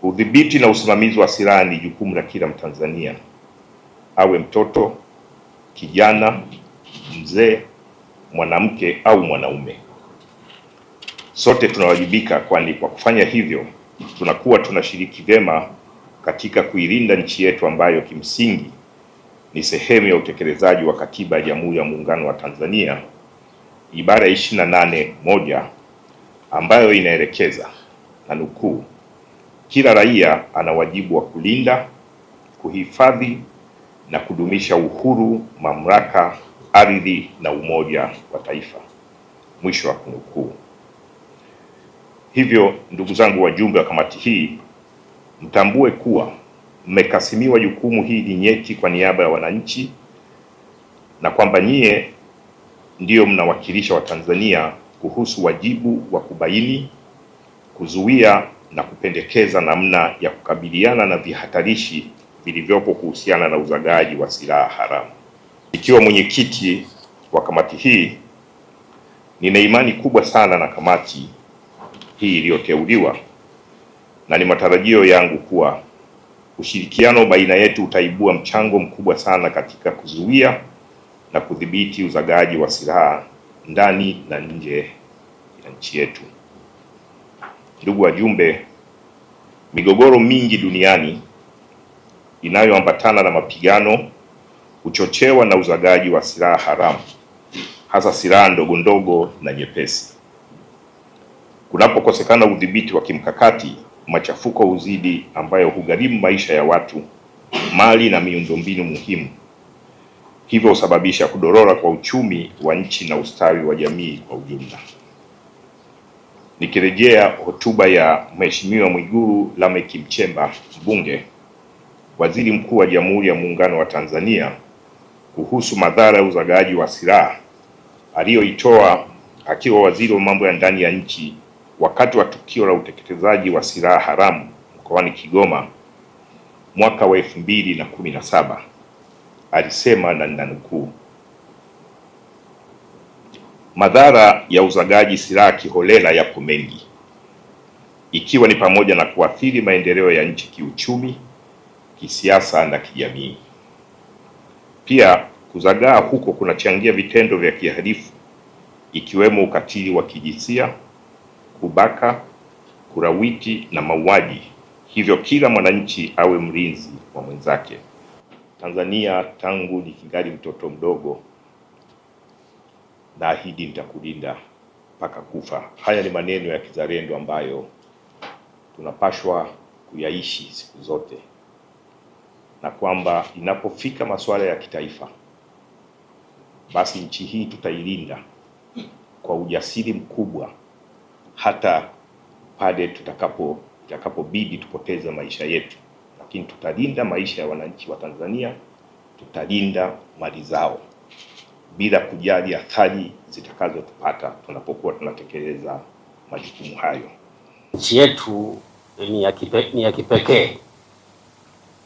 Udhibiti na usimamizi wa silaha ni jukumu la kila Mtanzania, awe mtoto, kijana, mzee, mwanamke au mwanaume. Sote tunawajibika, kwani kwa kufanya hivyo tunakuwa tunashiriki vyema katika kuilinda nchi yetu ambayo kimsingi ni sehemu ya utekelezaji wa Katiba ya Jamhuri ya Muungano wa Tanzania ibara ya 28(1) ambayo inaelekeza, na nukuu, kila raia ana wajibu wa kulinda, kuhifadhi na kudumisha uhuru, mamlaka, ardhi na umoja wa taifa, mwisho wa kunukuu. Hivyo ndugu zangu wajumbe wa kamati hii, mtambue kuwa mmekasimiwa jukumu hili nyeti kwa niaba ya wananchi, na kwamba nyie ndio mnawakilisha Watanzania kuhusu wajibu wa kubaini, kuzuia na kupendekeza namna ya kukabiliana na vihatarishi vilivyopo kuhusiana na uzagaji wa silaha haramu. Ikiwa mwenyekiti wa kamati hii, nina imani kubwa sana na kamati hii iliyoteuliwa, na ni matarajio yangu kuwa ushirikiano baina yetu utaibua mchango mkubwa sana katika kuzuia na kudhibiti uzagaji wa silaha ndani na nje ya nchi yetu. Ndugu wajumbe, migogoro mingi duniani inayoambatana na mapigano huchochewa na uzagaji wa silaha haramu, hasa silaha ndogo ndogo na nyepesi. Kunapokosekana udhibiti wa kimkakati, machafuko huzidi ambayo hugharimu maisha ya watu, mali na miundombinu muhimu, hivyo husababisha kudorora kwa uchumi wa nchi na ustawi wa jamii kwa ujumla. Nikirejea hotuba ya Mheshimiwa Mwigulu Lameck Nchemba, mbunge, Waziri Mkuu wa Jamhuri ya Muungano wa Tanzania, kuhusu madhara ya uzagaji wa silaha aliyoitoa akiwa waziri wa mambo ya ndani ya nchi wakati wa tukio la utekelezaji wa silaha haramu mkoani Kigoma mwaka wa 2017, alisema, na ninanukuu, madhara ya uzagaji silaha kiholela yapo mengi, ikiwa ni pamoja na kuathiri maendeleo ya nchi kiuchumi, kisiasa na kijamii. Pia kuzagaa huko kunachangia vitendo vya kihalifu ikiwemo ukatili wa kijinsia, kubaka, kurawiti na mauaji. Hivyo kila mwananchi awe mlinzi wa mwenzake. Tanzania, tangu nikingali mtoto mdogo, naahidi nitakulinda mpaka kufa. Haya ni maneno ya kizalendo ambayo tunapashwa kuyaishi siku zote, na kwamba inapofika masuala ya kitaifa, basi nchi hii tutailinda kwa ujasiri mkubwa, hata pale itakapobidi tupoteze maisha yetu, lakini tutalinda maisha ya wananchi wa Tanzania, tutalinda mali zao bila kujali athari zitakazotupata tunapokuwa tunatekeleza majukumu hayo. Nchi yetu ni ya kipekee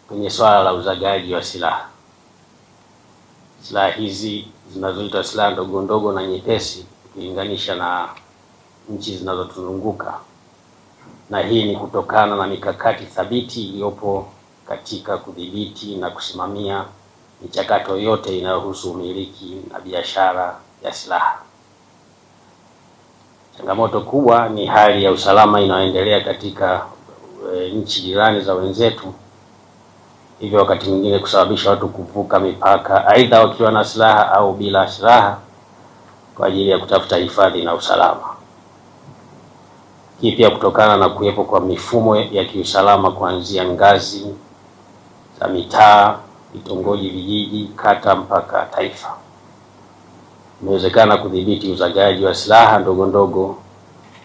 kwenye swala la uzagaji wa silaha. Silaha hizi zinazoitwa silaha ndogo ndogo na nyepesi ukilinganisha na nchi zinazotuzunguka, na hii ni kutokana na mikakati thabiti iliyopo katika kudhibiti na kusimamia michakato yote inayohusu umiliki na biashara ya silaha. Changamoto kubwa ni hali ya usalama inayoendelea katika nchi jirani za wenzetu, hivyo wakati mwingine kusababisha watu kuvuka mipaka, aidha wakiwa na silaha au bila silaha, kwa ajili ya kutafuta hifadhi na usalama. Hii pia kutokana na kuwepo kwa mifumo ya kiusalama kuanzia ngazi za mitaa, vitongoji, vijiji, kata mpaka taifa. Inawezekana kudhibiti uzagaji wa silaha ndogo ndogo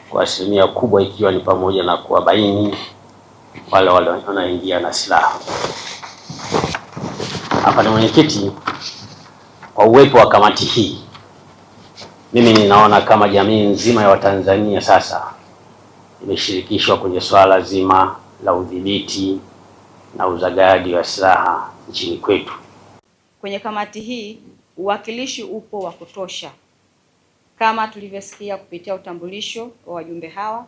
kwa asilimia kubwa, ikiwa ni pamoja na kuwabaini wale wanaoingia na silaha. Hapa ni mwenyekiti, kwa uwepo wa kamati hii, mimi ninaona kama jamii nzima ya Watanzania sasa imeshirikishwa kwenye swala zima la udhibiti na uzagaji wa silaha nchini kwetu. Kwenye kamati hii uwakilishi upo wa kutosha, kama tulivyosikia kupitia utambulisho wa wajumbe hawa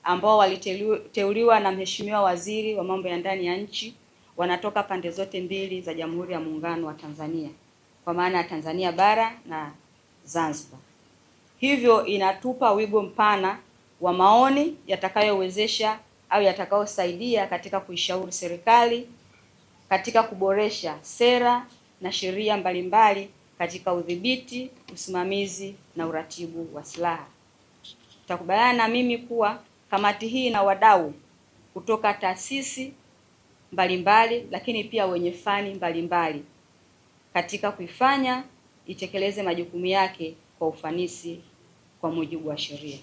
ambao waliteuliwa na Mheshimiwa Waziri wa Mambo ya Ndani ya Nchi wanatoka pande zote mbili za Jamhuri ya Muungano wa Tanzania, kwa maana ya Tanzania bara na Zanzibar. Hivyo inatupa wigo mpana wa maoni yatakayowezesha au yatakayosaidia katika kuishauri serikali katika kuboresha sera na sheria mbalimbali katika udhibiti, usimamizi na uratibu wa silaha. Tutakubaliana na mimi kuwa kamati hii ina wadau kutoka taasisi mbalimbali, lakini pia wenye fani mbalimbali katika kuifanya itekeleze majukumu yake kwa ufanisi kwa mujibu wa sheria.